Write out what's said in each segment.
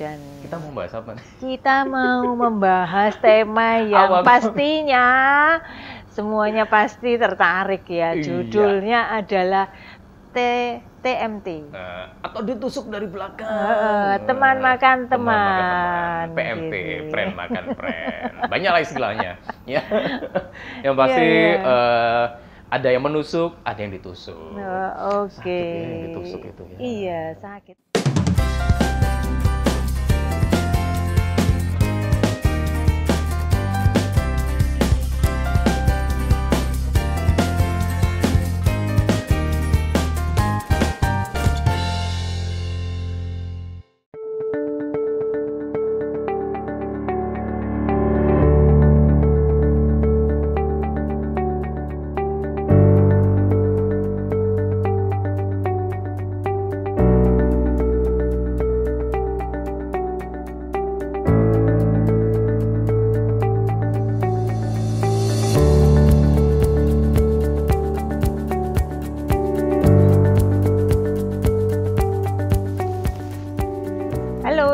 Dan kita mau bahas apa nih? kita mau membahas tema yang pastinya semuanya pasti tertarik ya. Judulnya adalah TMT. Atau ditusuk dari belakang. Teman makan teman. PMT, gitu. friend makan friend. Banyak lah istilahnya. Ya. Yang pasti ada yang menusuk, ada yang ditusuk. Oke. Sakit ya yang ditusuk itu ya. Iya, sakit.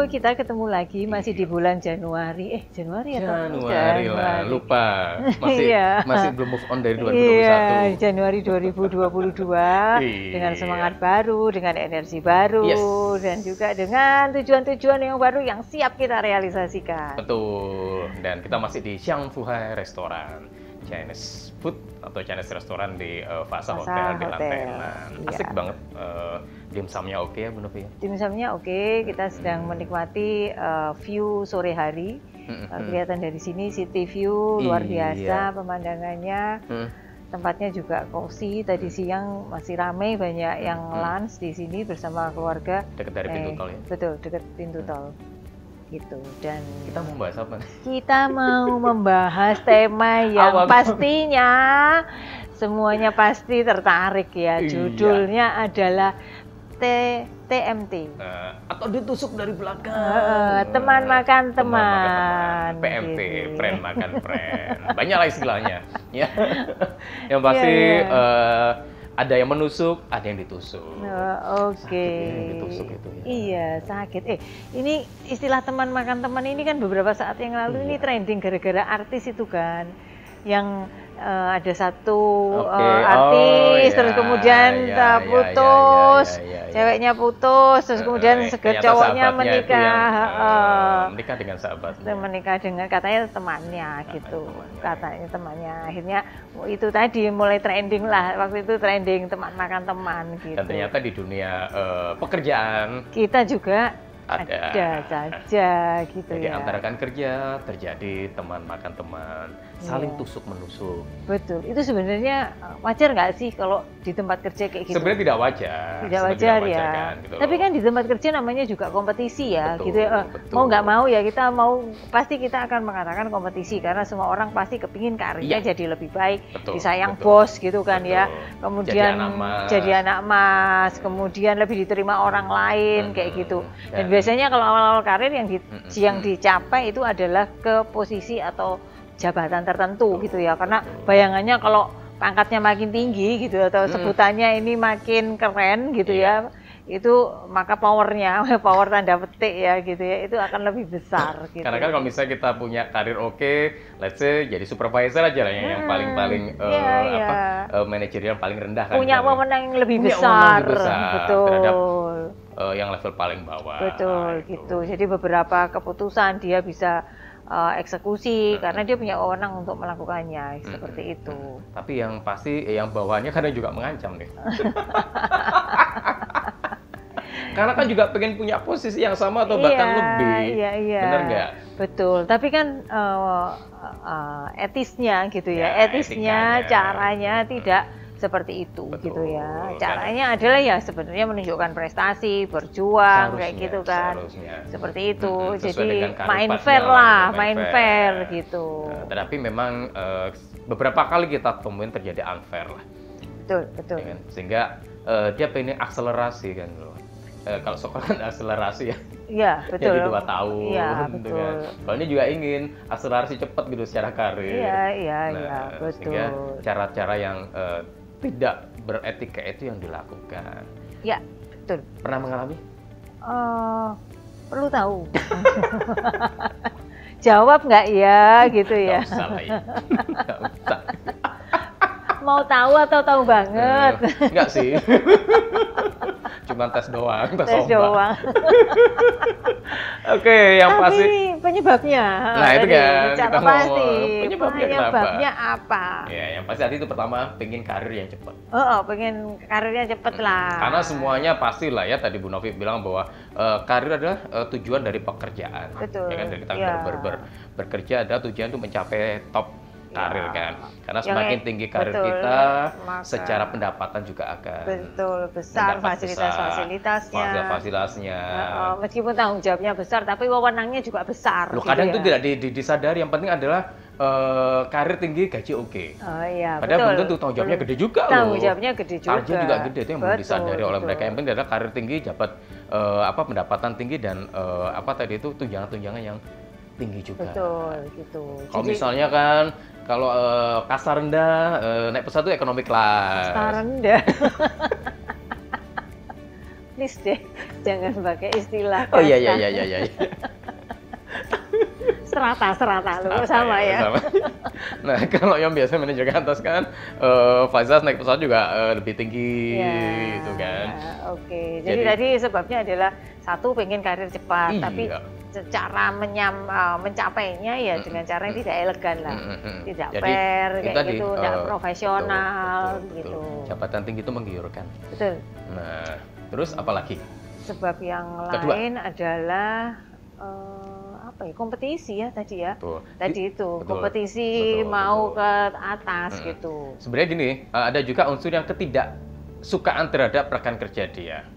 Kita ketemu lagi masih di bulan Januari. Januari atau Januari lah, lupa. Masih belum move on dari 2021. Iya, Januari 2022 dengan semangat baru, dengan energi baru, dan juga dengan tujuan-tujuan yang baru yang siap kita realisasikan. Betul. Dan kita masih di Xiang Fuhai Restoran, Chinese food atau Chinese restoran di Fasa Hotel di lantai 6. Asik banget. Dimsumnya oke ya Bu Novi? Dimsumnya oke, kita sedang menikmati view sore hari. Kelihatan dari sini city view luar biasa pemandangannya. Tempatnya juga cozy. Tadi siang masih ramai, banyak yang lunch di sini bersama keluarga. Dekat dari pintu tol ya? Betul, dekat pintu tol. Gitu. Dan kita mau bahas apa nih? Kita mau membahas tema yang pastinya semuanya pasti tertarik ya. Judulnya adalah TMT. Atau ditusuk dari belakang. Teman makan teman. PMT, friend makan friend. Banyak lah istilahnya. Ya. Yang pasti ada yang menusuk, ada yang ditusuk. Oke. Yang ditusuk itu ya. Iya, sakit. Ini istilah teman makan teman ini kan beberapa saat yang lalu ini trending gara-gara artis itu kan. Yang ada satu artis, terus kemudian putus, ceweknya putus, terus kemudian cowoknya menikah. Menikah dengan sahabatnya. Menikah dengan katanya temannya gitu. Katanya temannya. Akhirnya itu tadi mulai trending lah. Waktu itu trending teman makan teman gitu. Dan ternyata di dunia pekerjaan kita juga ada saja gitu. Jadi ya. antara kan kerja terjadi teman makan teman, saling tusuk menusuk. Betul. Itu sebenarnya wajar nggak sih kalau di tempat kerja kayak gitu? Sebenarnya tidak wajar. Tidak wajar ya. Kan, gitu. Tapi kan di tempat kerja namanya juga kompetisi ya, betul, gitu ya. Mau nggak mau ya pasti kita akan mengatakan kompetisi karena semua orang pasti kepingin karirnya jadi lebih baik, disayang bos gitu kan ya. Kemudian jadi anak mas, kemudian lebih diterima orang lain kayak gitu. Dan biasanya kalau awal-awal karir yang dicapai itu adalah ke posisi atau jabatan tertentu gitu ya, karena bayangannya kalau pangkatnya makin tinggi gitu atau sebutannya ini makin keren gitu ya, itu maka power tanda petik ya gitu ya, itu akan lebih besar gitu. Karena kan kalau misalnya kita punya karir let's say jadi supervisor aja lah yang paling manajerial paling rendah kan. Punya wewenang yang lebih besar. Betul. Terhadap yang level paling bawah. Betul gitu. Jadi beberapa keputusan dia bisa eksekusi karena dia punya wewenang untuk melakukannya seperti itu. Tapi yang pasti yang bawahnya kadang juga mengancam nih. Karena kan juga pengen punya posisi yang sama atau bahkan lebih. Iya. Benar nggak? Betul. Tapi kan etisnya gitu ya. Etisnya, caranya tidak seperti itu. Gitu ya. Caranya adalah ya sebenarnya menunjukkan prestasi, berjuang kayak gitu kan. Seperti itu. Jadi main fair lah, main fair gitu. Tetapi memang beberapa kali kita temuin terjadi unfair lah. Betul. Ya kan? Sehingga dia pengen akselerasi kan loh. Kalau sekolah kan akselerasi ya. Iya, betul. Jadi 2 tahun. Iya, betul. Dengan. Kalau ini juga ingin akselerasi cepat gitu secara karir. Iya, betul. Sehingga cara-cara yang tidak beretika itu yang dilakukan. Ya, betul. Pernah mengalami? Perlu tahu. Jawab nggak ya, gitu ya. Nggak usah lah ya. Nggak usah. Mau tahu atau tahu banget? Enggak sih. Cuman tes doang, tes doang. Oke, yang pasti. Tapi penyebabnya. Nah itu kan kita pasti. Penyebabnya apa? Ya, yang pasti tadi itu pertama pengen karir yang cepat. Pengen karirnya cepat lah. Karena semuanya pasti lah ya. Tadi Bu Novi bilang bahwa karir adalah tujuan dari pekerjaan. Betul. Ya kan dari kita bekerja ada tujuan untuk mencapai top karir kan. Karena semakin tinggi karir kita, secara pendapatan juga akan besar fasilitasnya. Meskipun tanggung jawabnya besar, tapi wewenangnya juga besar. Loh, kadang itu tidak disadari. Yang penting adalah karir tinggi, gaji oke. Padahal belum tentu tanggung jawabnya gede juga loh. Tanggung jawabnya gede juga. Target juga gede, itu yang belum disadari oleh mereka. Yang penting adalah karir tinggi, dapat pendapatan tinggi dan itu tunjangan-tunjangan yang tinggi juga. Betul, gitu. Kalau misalnya kan, kalau kasta rendah, naik pesawat itu ekonomi kelas. Kasta rendah. Please deh, jangan pakai istilah kasta. Oh iya. Serata lu sama ya. Sama. Nah, kalau yang biasa manajer ke atas kan, fasilitas naik pesawat juga lebih tinggi, gitu kan. Oke, jadi tadi sebabnya adalah satu pengen karir cepat, tapi cara mencapainya ya dengan cara yang tidak elegan lah, tidak fair, kayak gitu, tidak profesional, gitu. Jabatan tinggi itu menggiurkan. Betul. Nah, terus apa lagi? Sebab yang lain adalah kompetisi ya tadi ya. Betul. Tadi itu kompetisi mau ke atas gitu. Sebenarnya gini, ada juga unsur yang ketidaksukaan terhadap rekan kerja dia.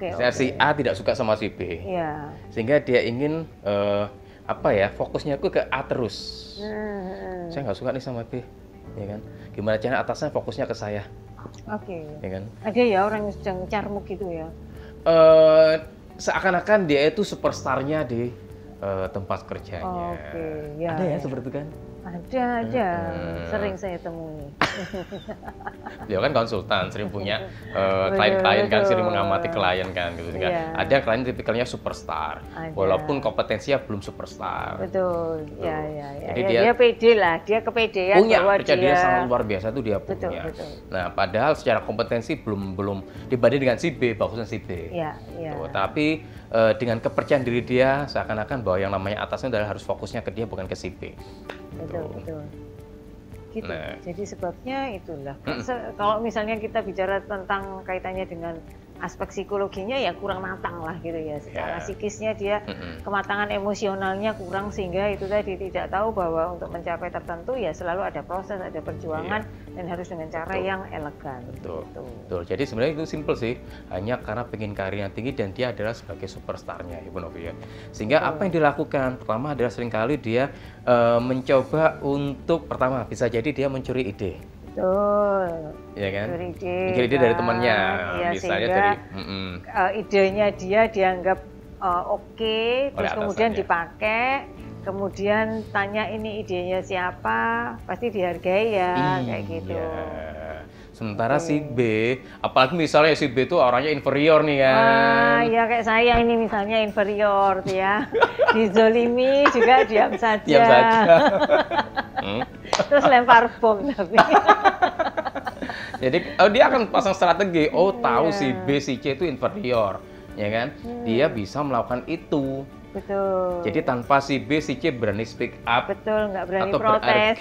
Misalnya si A tidak suka sama si B, sehingga dia ingin fokusnya ke A terus. Saya nggak suka nih sama B, ya kan? Gimana caranya atasnya fokusnya ke saya? Ya kan? Ada ya orang yang sedang carmuk gitu ya? Seakan-akan dia itu superstarnya di tempat kerjanya. Ada ya seperti itu kan? Ada, sering saya temui. Dia kan konsultan, sering punya klien-klien kan, sering mengamati klien kan, gitu kan. Ada yang klien tipikalnya superstar, walaupun kompetensinya belum superstar. Betul, ya. Jadi dia pede lah, dia kepedean bahwa dia sangat luar biasa itu dia punya. Betul. Nah, padahal secara kompetensi belum dibanding dengan si B, bagusnya si B. Tapi dengan kepercayaan diri dia, seakan-akan bahwa yang namanya atasnya adalah harus fokusnya ke dia, bukan ke si B. Betul. Gitu. Nah. Jadi sebabnya itulah. Kalau misalnya kita bicara tentang kaitannya dengan aspek psikologinya ya kurang matang lah gitu ya. Secara psikisnya dia kematangan emosionalnya kurang, sehingga itu tadi tidak tahu bahwa untuk mencapai tertentu ya selalu ada proses, ada perjuangan dan harus dengan cara yang elegan. Betul. Jadi sebenarnya itu simple sih. Hanya karena pengen karir yang tinggi dan dia adalah sebagai superstarnya Ibu Novi ya. Sehingga apa yang dilakukan? Pertama adalah seringkali dia mencoba untuk pertama bisa jadi dia mencuri ide. Betul. Ya kan? Mencuri ide dari temannya. Misalnya dari idenya dia dianggap oke, terus kemudian dipakai, kemudian tanya ini idenya siapa, pasti dihargai ya, kayak gitu. Sementara si B, apalagi misalnya si B itu orangnya inferior nih kan. Ya kayak saya ini misalnya inferior ya. Dizolimi juga diam saja. Terus lempar bom tapi. Jadi dia akan pasang strategi, tahu si B, si C itu inferior, ya kan? Dia bisa melakukan itu. Betul. Jadi tanpa si B, si C berani speak up. Betul, nggak berani atau protes.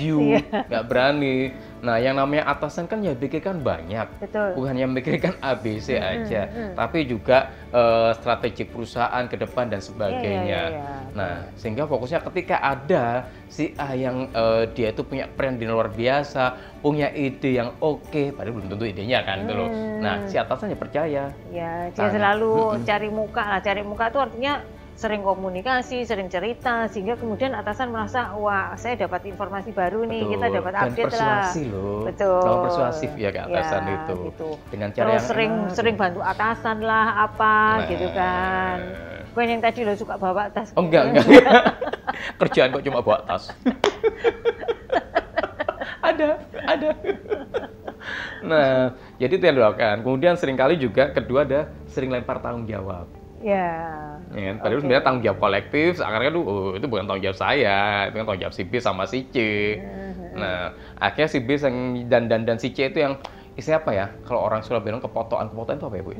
Nggak berani. Nah, yang namanya atasan kan ya pikirkan banyak. Betul. Bukan yang memikirkan ABC aja, tapi juga strategi perusahaan ke depan dan sebagainya. Nah, sehingga fokusnya ketika ada si A yang dia itu punya peran di luar biasa, punya ide yang oke, padahal belum tentu idenya kan, gitu loh. Nah, si atasannya percaya. Ya, dia selalu cari muka lah. Cari muka itu artinya sering komunikasi, sering cerita, sehingga kemudian atasan merasa, wah saya dapat informasi baru nih, kita dapat update lah. Persuasi loh. Betul. Kalau persuasif ya ke atasan itu. Gitu. Dengan cara terus yang sering bantu atasan lah, gitu kan. Bukan yang tadi lo suka bawa tas. Oh enggak. Kerjaan kok cuma bawa tas. Ada. Nah, jadi itu yang dilakukan. Kemudian seringkali juga kedua ada sering lempar tanggung jawab. Ya. Ya, padahal sebenarnya tanggung jawab kolektif, seakan-akan itu bukan tanggung jawab saya, itu kan tanggung jawab si B sama si C. Nah, akhirnya si B dan si C itu yang istilah apa ya? Kalau orang Sunda bilang kepotokan itu apa ya, Bu?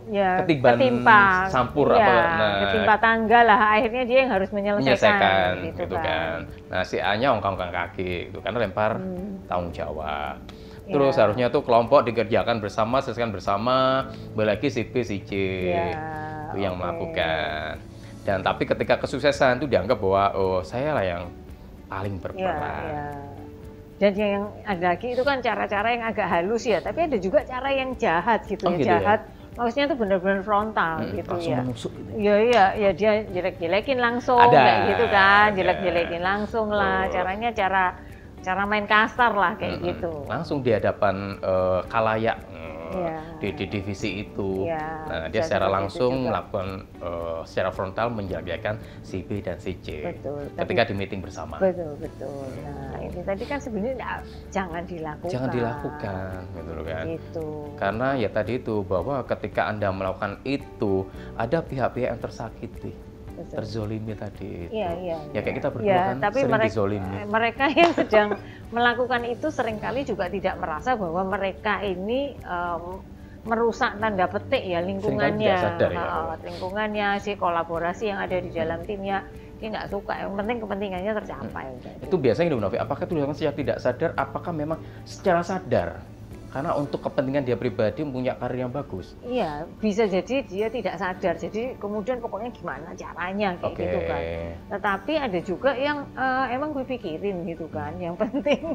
Ya, ketimpa sampur ya, apa? Nah, ketimpa tangga lah. Akhirnya dia yang harus menyelesaikan gitu kan. Nah, si A-nya ongkang-ongkang kaki, itu kan lempar tanggung jawab. Terus harusnya tuh kelompok dikerjakan bersama, selesaikan bersama, lagi si B, si C itu yang melakukan. Dan tapi ketika kesuksesan itu dianggap bahwa saya lah yang paling berperan. Dan yang ada lagi itu kan cara-cara yang agak halus ya, tapi ada juga cara yang jahat gitu ya, jahat. Maksudnya tuh benar-benar frontal gitu ya. Menusuk gitu. Ya dia jelek-jelekin langsung kayak gitu kan, jelek-jelekin langsung lah. Caranya cara main kasar lah kayak gitu. Langsung di hadapan khalayak di divisi itu. Nah, dia secara langsung melakukan secara frontal menjelek-jelekan si B dan si C. Ketika di meeting bersama. Betul. Nah, ini tadi kan sebenarnya jangan dilakukan. Jangan dilakukan, gitu loh kan. Gitu. Karena ya tadi itu bahwa ketika Anda melakukan itu ada pihak-pihak yang tersakiti. Terzolimi tadi itu. Ya kayak kita berdua kan tapi sering dizolimi. Mereka yang sedang melakukan itu seringkali juga tidak merasa bahwa mereka ini merusak tanda petik ya lingkungannya, lingkungannya, si kolaborasi yang ada di dalam timnya. Dia nggak suka, yang penting kepentingannya tercapai. Itu biasanya Ibu Novi, apakah itu dilakukan secara tidak sadar, apakah memang secara sadar? Karena untuk kepentingan dia pribadi punya karir yang bagus. Iya, bisa jadi dia tidak sadar. Jadi kemudian pokoknya gimana caranya kayak gitu kan. Tetapi ada juga yang emang gue pikirin gitu kan. Yang penting.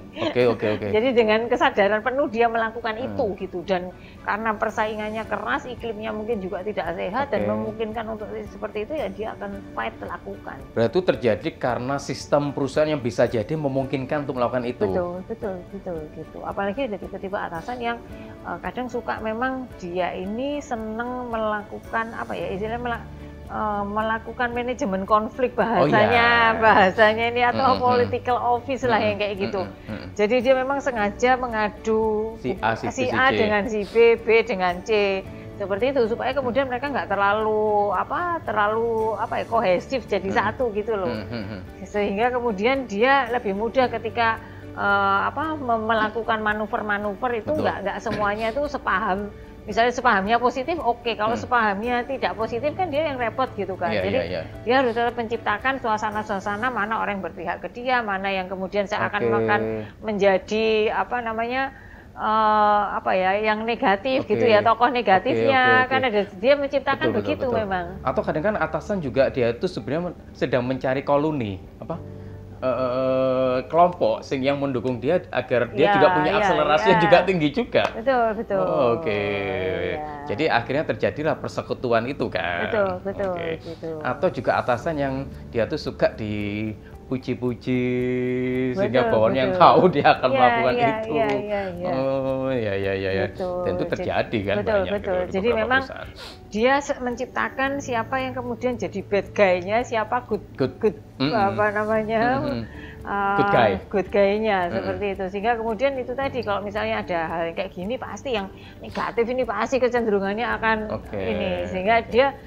Oke. Jadi dengan kesadaran penuh dia melakukan itu gitu. Dan karena persaingannya keras, iklimnya mungkin juga tidak sehat dan memungkinkan untuk seperti itu ya dia akan fight lakukan. Berarti itu terjadi karena sistem perusahaan yang bisa jadi memungkinkan untuk melakukan itu. Betul gitu. Apalagi ada tipe-tipe atas yang kadang suka memang dia ini seneng melakukan apa ya istilahnya melakukan manajemen konflik bahasanya ini atau political office lah yang kayak gitu. Jadi dia memang sengaja mengadu si A dengan si B dengan C seperti itu supaya kemudian mereka nggak terlalu kohesif jadi satu gitu loh. Sehingga kemudian dia lebih mudah ketika melakukan manuver-manuver itu nggak semuanya itu sepaham. Misalnya sepahamnya positif, kalau sepahamnya tidak positif kan dia yang repot gitu kan. Jadi dia harus tetap menciptakan suasana-suasana mana orang yang berpihak ke dia, mana yang kemudian seakan-akan menjadi yang negatif gitu ya, tokoh negatifnya kan ada dia menciptakan begitu memang. Atau kadang kan atasan juga dia itu sebenarnya sedang mencari koloni kelompok yang mendukung dia agar dia juga punya akselerasi yang juga tinggi juga. Betul. Jadi akhirnya terjadilah persekutuan itu kan. Betul. Gitu. Atau juga atasan yang dia tuh suka dipuji-puji sehingga bawahannya tahu dia akan melakukan itu. Dan itu terjadi kan banyak. Betul. Jadi memang dia menciptakan siapa yang kemudian jadi bad guy-nya, siapa good good guy-nya seperti itu. Sehingga kemudian itu tadi kalau misalnya ada hal yang kayak gini pasti yang negatif ini pasti kecenderungannya akan ini sehingga dia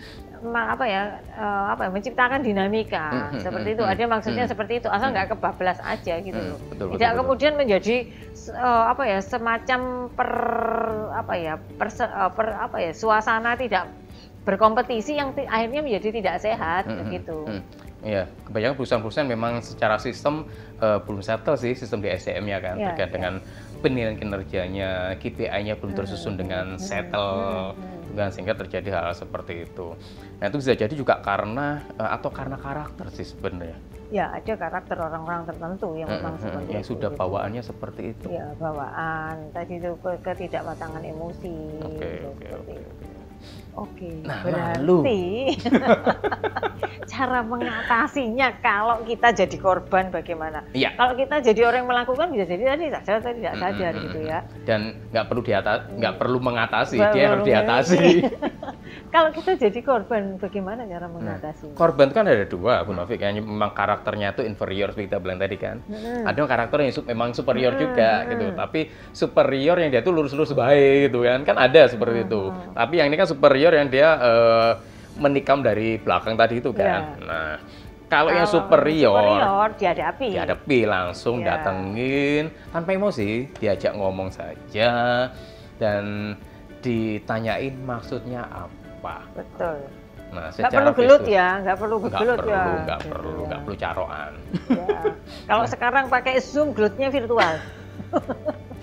menciptakan dinamika seperti itu. Ada maksudnya seperti itu asal nggak kebablas aja gitu loh. Tidak kemudian menjadi semacam suasana tidak berkompetisi yang akhirnya menjadi tidak sehat begitu. Iya, kebanyakan perusahaan-perusahaan memang secara sistem belum settle sih sistem di SDM-nya kan terkait dengan penilaian kinerjanya, KPI-nya belum tersusun dengan settle, sehingga terjadi hal seperti itu. Nah itu bisa jadi juga karena karakter sih sebenarnya. Ya ada karakter orang-orang tertentu yang memang seperti yang itu. Sudah bawaannya seperti itu. Ya bawaan, tadi itu ketidakmatangan emosi. Nah, berarti cara mengatasinya kalau kita jadi korban bagaimana? Kalau kita jadi orang yang melakukan bisa jadi tadi sadar atau tidak sadar gitu ya. Dan nggak perlu mengatasi, dia harus diatasi. Kalau kita jadi korban, bagaimana cara mengatasi? Korban kan ada dua, Bu Novi, kayaknya memang karakternya itu inferior seperti kita bilang tadi kan. Ada karakter yang memang superior juga gitu, tapi superior yang dia tuh lurus-lurus baik gitu kan ada seperti itu. Tapi yang ini kan superior yang dia menikam dari belakang tadi itu kan. Nah, kalau yang superior dihadapi langsung, datengin tanpa emosi, diajak ngomong saja dan ditanyain maksudnya apa. Betul. Nah, nggak perlu gelut ya, nggak perlu caroan. Ya. Kalau sekarang pakai Zoom, gelutnya virtual.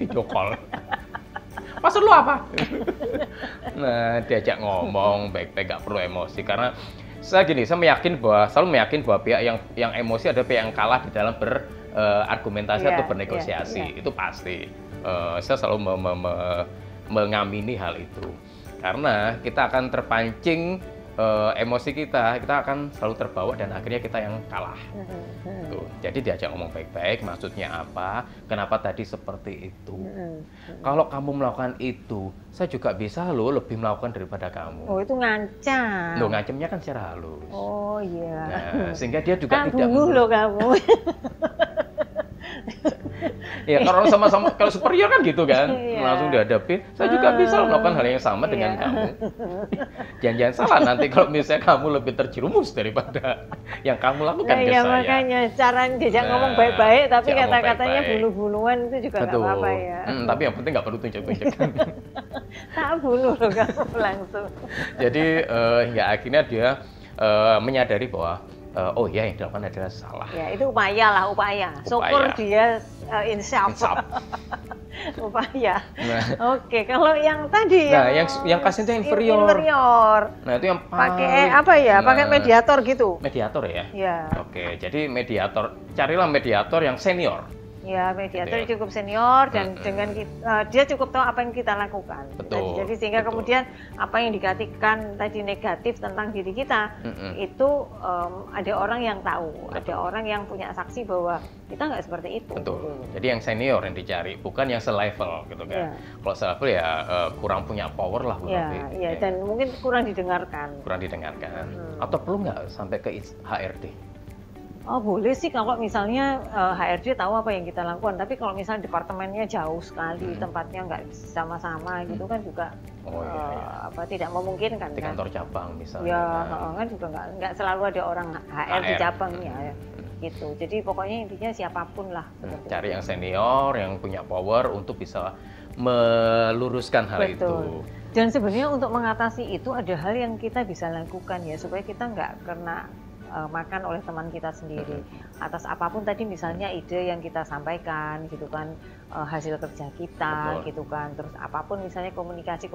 Video call. Maksud lu apa? Nah, diajak ngomong baik-baik, nggak perlu emosi karena saya selalu meyakin bahwa pihak yang emosi ada pihak yang kalah di dalam berargumentasi atau bernegosiasi. Itu pasti. Saya selalu mengamini hal itu karena kita akan terpancing emosi kita akan selalu terbawa dan akhirnya kita yang kalah. Tuh. Jadi diajak ngomong baik-baik, maksudnya apa, kenapa tadi seperti itu. Kalau kamu melakukan itu, saya juga bisa lebih melakukan daripada kamu. Oh, itu ngancam. Ngancamnya kan secara halus. Oh iya. Nah, sehingga dia juga tidak bunuh kamu. Ya kalau sama-sama, kalau superior kan gitu kan, langsung dihadapin. Saya juga bisa melakukan hal yang sama dengan kamu. Jangan salah nanti kalau misalnya kamu lebih terjerumus daripada yang kamu lakukan ke saya. Makanya cara diajak ngomong baik-baik, tapi kata-katanya bunuh-bunuhan itu juga nggak apa-apa ya. Tapi yang penting nggak perlu tunjuk-tunjukkan. Tak bunuh loh kamu langsung. Jadi hingga akhirnya dia menyadari bahwa oh ya yang dilakukan adalah salah. Ya itu upaya. Syukur dia insaf. Upaya. Nah. Oke, kalau yang tadi yang kasih itu inferior. Nah, itu yang pakai apa ya? Pakai mediator gitu. Mediator ya? Ya. Oke, jadi mediator, carilah mediator yang senior. Ya, mediator cukup senior dan dengan dia cukup tahu apa yang kita lakukan. Betul. Jadi sehingga kemudian apa yang dikatakan tadi negatif tentang diri kita itu ada orang yang tahu, ada orang yang punya saksi bahwa kita nggak seperti itu. Betul. Jadi yang senior yang dicari, bukan yang selevel gitu kan. Kalau selevel ya kurang punya power lah. Iya. Dan mungkin kurang didengarkan. Atau perlu nggak sampai ke HRD? Oh boleh sih kalau misalnya HRD tahu apa yang kita lakukan, tapi kalau misalnya departemennya jauh sekali, tempatnya nggak sama-sama gitu kan juga tidak memungkinkan. Di kantor cabang misalnya. Ya kan juga nggak selalu ada orang HR di cabangnya ya. Gitu. Jadi pokoknya intinya siapapun lah. Cari yang senior, yang punya power untuk bisa meluruskan hal itu. Dan sebenarnya untuk mengatasi itu ada hal yang kita bisa lakukan ya supaya kita nggak kena makan oleh teman kita sendiri atas apapun tadi, misalnya ide yang kita sampaikan gitu kan, hasil kerja kita gitu kan, terus apapun misalnya komunikasi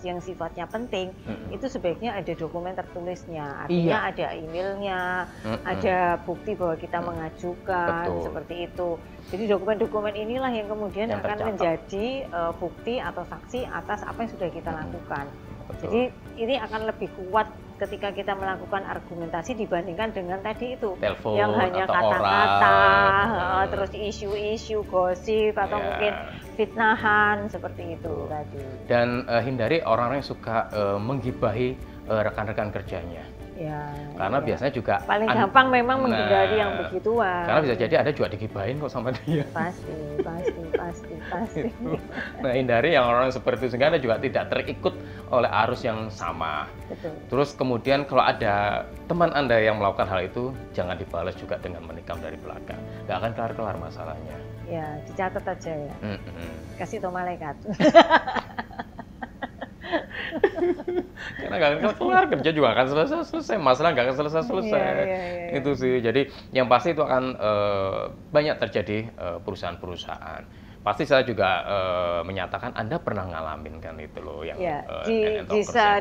yang sifatnya penting itu sebaiknya ada dokumen tertulisnya, artinya ada emailnya, ada bukti bahwa kita mengajukan seperti itu. Jadi dokumen-dokumen inilah yang kemudian akan menjadi bukti atau saksi atas apa yang sudah kita lakukan. Jadi ini akan lebih kuat ketika kita melakukan argumentasi dibandingkan dengan tadi itu telepon, yang hanya kata-kata, terus isu-isu gosip atau mungkin fitnahan seperti itu tadi. Dan hindari orang-orang yang suka menggibahi rekan-rekan kerjanya. Ya, karena biasanya juga paling gampang memang menghindari yang begituan. Karena bisa jadi ada juga digibahin kok sama dia. Pasti. Nah, hindari yang orang seperti itu sehingga Anda juga tidak terikut oleh arus yang sama. Betul. Terus kemudian kalau ada teman Anda yang melakukan hal itu, jangan dibalas juga dengan menikam dari belakang. Nggak akan kelar-kelar masalahnya. Ya, dicatat aja ya. Kasih tau malaikat. Karena nggak kelar, kerja juga akan selesai, masalah nggak akan selesai. Itu sih. Jadi yang pasti itu akan banyak terjadi perusahaan-perusahaan. Pasti saya juga menyatakan Anda pernah ngalamin kan itu loh yang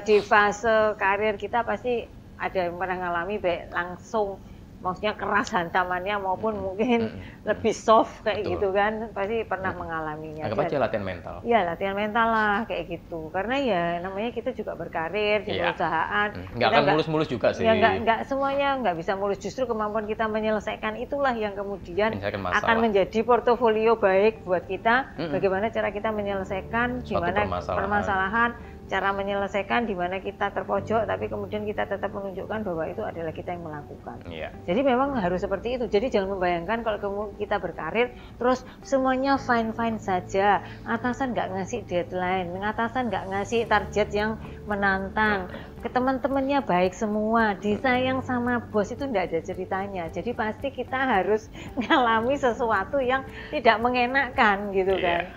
di fase karir kita pasti ada yang pernah ngalami baik langsung, maksudnya keras hantamannya maupun mungkin lebih soft kayak gitu kan, pasti pernah mengalaminya. Anggap aja latihan mental. Iya, latihan mental lah kayak gitu. Karena ya namanya kita juga berkarir di perusahaan. Nggak akan mulus-mulus juga sih. Ya nggak semuanya nggak bisa mulus. Justru kemampuan kita menyelesaikan itulah yang kemudian akan menjadi portofolio baik buat kita. Bagaimana cara kita menyelesaikan gimana permasalahan cara menyelesaikan di mana kita terpojok, tapi kemudian kita tetap menunjukkan bahwa itu adalah kita yang melakukan. Jadi memang harus seperti itu. Jadi jangan membayangkan kalau kita berkarir terus semuanya fine-fine saja, atasan nggak ngasih deadline, atasan nggak ngasih target yang menantang, ke teman-temannya baik semua, disayang sama bos, itu nggak ada ceritanya. Jadi pasti kita harus ngalami sesuatu yang tidak mengenakan gitu kan.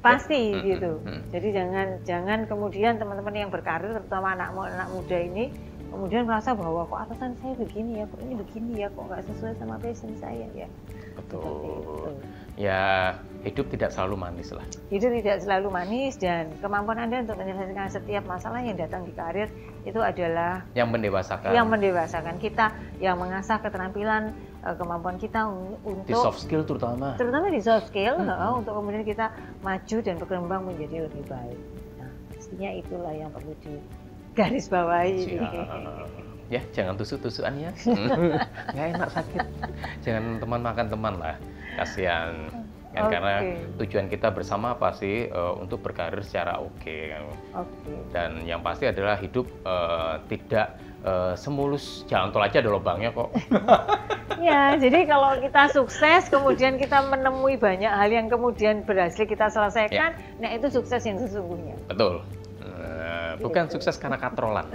Pasti gitu. Jadi jangan kemudian teman-teman yang berkarir, terutama anak muda ini, kemudian merasa bahwa kok atasan saya begini ya, kok ini begini ya, kok nggak sesuai sama passion saya ya. Betul. Ya, hidup tidak selalu manis lah. Hidup tidak selalu manis, dan kemampuan Anda untuk menyelesaikan setiap masalah yang datang di karir itu adalah yang mendewasakan. Yang mendewasakan kita, yang mengasah keterampilan, kemampuan kita untuk di soft skill terutama di soft skill, untuk kemudian kita maju dan berkembang menjadi lebih baik. Nah, pastinya itulah yang perlu digarisbawahi. Ya, jangan tusuk-tusukan ya. Nggak enak, sakit. Jangan teman makan teman lah, kasihan. Kan, karena tujuan kita bersama apa sih, untuk berkarir secara kan. Dan yang pasti adalah hidup tidak semulus jalan tol aja ada lubangnya kok. Ya, jadi kalau kita sukses, kemudian kita menemui banyak hal yang kemudian berhasil kita selesaikan, nah itu sukses yang sesungguhnya. Betul. Bukan sukses karena katrolan.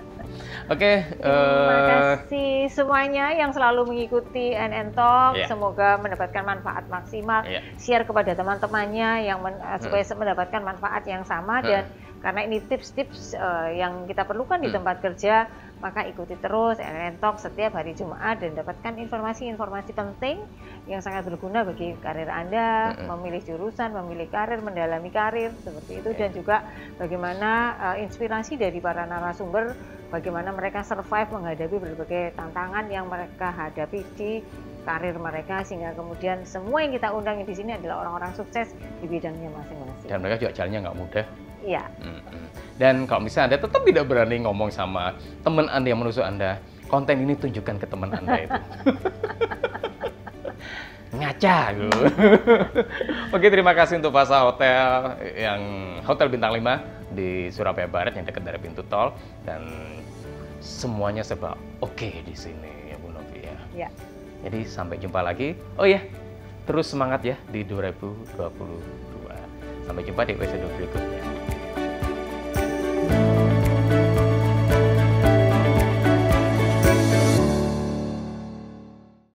Oke, terima kasih semuanya yang selalu mengikuti NN Talk. Semoga mendapatkan manfaat maksimal. Share kepada teman-temannya yang supaya mendapatkan manfaat yang sama, dan karena ini tips-tips yang kita perlukan di tempat kerja, maka ikuti terus NN Talk setiap hari Jumat dan dapatkan informasi-informasi penting yang sangat berguna bagi karir Anda, memilih jurusan, memilih karir, mendalami karir, seperti itu. Dan juga bagaimana inspirasi dari para narasumber, bagaimana mereka survive menghadapi berbagai tantangan yang mereka hadapi di karir mereka, sehingga kemudian semua yang kita undang di sini adalah orang-orang sukses di bidangnya masing-masing. Dan mereka juga jalannya nggak mudah. Iya. Dan kalau misalnya Anda tetap tidak berani ngomong sama teman Anda yang menusuk Anda, konten ini tunjukkan ke teman Anda itu. Ngaca gitu. Oke, terima kasih untuk Fasa Hotel, yang Hotel Bintang 5 di Surabaya Barat yang dekat dari pintu tol, dan semuanya serba oke di sini ya Bu Novi ya. Ya. Jadi sampai jumpa lagi. Oh ya, terus semangat ya di 2022. Sampai jumpa di episode berikutnya.